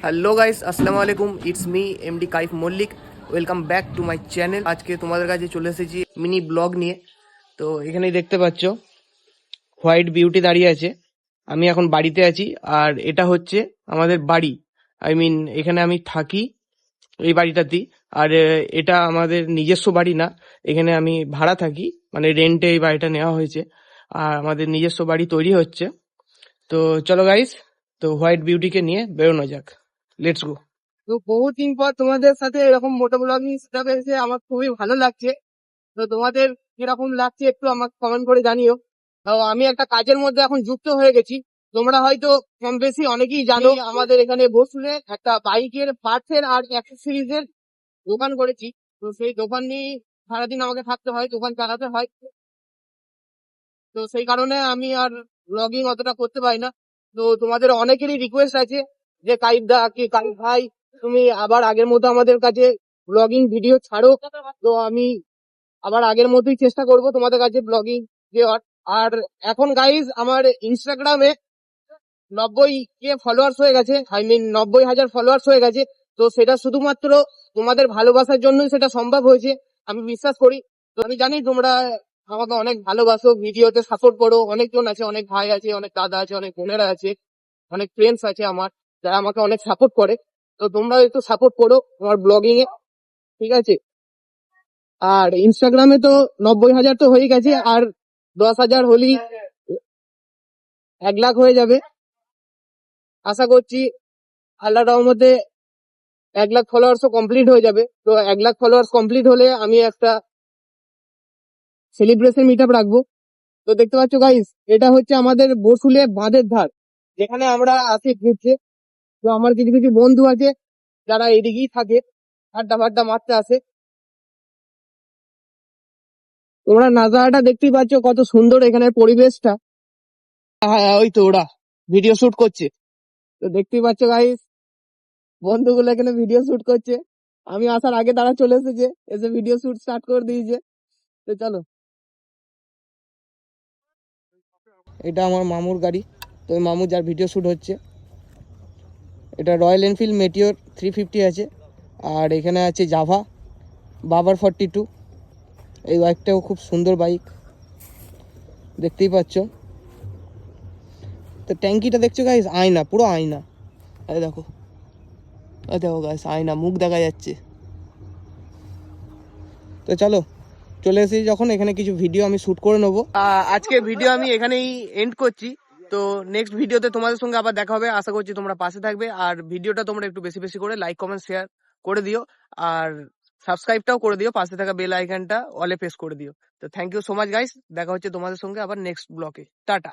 Hello guys, আসসালামু আলাইকুম। It's me MD Kaif Mallick. Welcome back to my channel. আজকে তোমাদের কাছে চলে এসেছি মিনি ব্লগ নিয়ে। তো এখানেই দেখতে পাচ্ছ হোয়াইট বিউটি দাঁড়িয়ে আছে। আমি এখন বাড়িতে আছি, আর এটা হচ্ছে আমাদের বাড়ি। আই মিন এখানে আমি থাকি এই বাড়িটাতেই। আর এটা আমাদের নিজস্ব বাড়ি না, এখানে আমি ভাড়া থাকি, মানে রেন্টে এই বাড়িটা নেওয়া হয়েছে। আর আমাদের নিজস্ব বাড়ি তৈরি হচ্ছে। তো চলো গাইস, তো হোয়াইট বিউটিকে নিয়ে বেরোনো যাক। Let's go. তো বহুদিন পর তোমাদের সাথে এরকম মোটো ব্লগিং সেটআপ এসে আমার খুবই ভালো লাগছে। তো তোমাদের কিরকম লাগছে একটু আমাকে কমেন্ট করে জানিও। তো আমি একটা কাজের মধ্যে এখন যুক্ত হয়ে গেছি। তোমরা হয়তো কম বেশি অনেকেই জানো, আমাদের এখানে বসুলে একটা বাইকের পার্টস এর আর অ্যাক্সেসরিজ এর দোকান করেছি। তো সেই দোকান নিয়ে সারাদিন আমাকে থাকতে হয়, দোকান চালাতে হয়। তো সেই কারণে আমি আর ব্লগিং অতটা করতে পারি না। তো তোমাদের অনেকেরই রিকোয়েস্ট আছে যে কাইফ দা কি কাইফ ভাই তুমি আবার আগের মতো আমাদের কাছে ব্লগিং ভিডিও ছাড়ো। তো আমি আবার আগের মতোই চেষ্টা করব তোমাদের কাছে ব্লগিং দেওয়ার। আর এখন গাইজ আমার ইনস্টাগ্রামে 90K ফলোয়ার্স হয়ে গেছে, আই মিন 90,000 ফলোয়ার্স হয়ে গেছে। তো সেটা শুধুমাত্র তোমাদের ভালোবাসার জন্যই সেটা সম্ভব হয়েছে, আমি বিশ্বাস করি। তো আমি জানি তোমরা আমাকে অনেক ভালোবাসো, ভিডিওতে সাপোর্ট করো। অনেকজন আছে, অনেক ভাই আছে, অনেক দাদা আছে, অনেক বোনেরা আছে, অনেক ফ্রেন্ডস আছে আমার, যারা আমাকে অনেক সাপোর্ট করে। তো তোমরা একটু সাপোর্ট করো আমার ব্লগিং এ, ঠিক আছে? আর ইনস্টাগ্রামে তো 90,000 তো হয়ে গেছে, আর 10,000 হলেই 1 লাখ হয়ে যাবে। আশা করছি আল্লাহর রহমতে 1 লাখ ফলোয়ার্সও কমপ্লিট হয়ে যাবে। তো 1 লাখ ফলোয়ার্স কমপ্লিট হলে আমি একটা সেলিব্রেশন মিট আপ রাখবো। তো দেখতে পাচ্ছ গাইস, এটা হচ্ছে আমাদের বসুলে বাঁধের ধার, যেখানে আমরা আসি ঘুরতে। তো আমার কিছু কিছু বন্ধু আছে যারা এদিকেই থাকে, আড্ডা ফাড্ডা মারতে আসে। তোমরা নাজারাটা দেখতেই পাচ্ছ কত সুন্দর এখানের পরিবেশটা। হ্যাঁ, ওই তো ওরা ভিডিও শুট করছে। তো দেখতেই পাচ্ছ গাইস, বন্ধুগুলো এখানে ভিডিও শুট করছে। আমি আসার আগে তারা চলে এসেছে, এসে ভিডিও শুট স্টার্ট করে দিয়েছে। তো চলো। এটা আমার মামুর গাড়ি। তো ওই মামু যার ভিডিও শুট হচ্ছে, এটা রয়্যাল এনফিল্ড মেটিওর 350 আছে। আর এখানে আছে জাভা বাবার 42। এই বাইকটাও খুব সুন্দর বাইক, দেখতেই পাচ্ছ। তো ট্যাঙ্কিটা দেখছো গাইস, আয়না, পুরো আয়না। আরে দেখো, আরে দেখো গাইস, আয়না, মুখ দেখা যাচ্ছে। তো চলো, চলে এসেছি যখন, এখানে কিছু ভিডিও আমি শুট করে নেবো। আজকে ভিডিও আমি এখানেই এন্ড করছি। তো নেক্সট ভিডিওতে তোমাদের সঙ্গে আবার দেখা হবে। আশা করছি তোমরা পাশে থাকবে, আর ভিডিওটা তোমরা একটু বেশি বেশি করে লাইক কমেন্ট শেয়ার করে দিও। আর সাবস্ক্রাইবটাও করে দিও, পাশে থাকা বেল আইকনটা অলে প্রেস করে দিও। তো thank you so much guys, দেখা হচ্ছে তোমাদের সঙ্গে আবার নেক্সট ব্লকে। টাটা।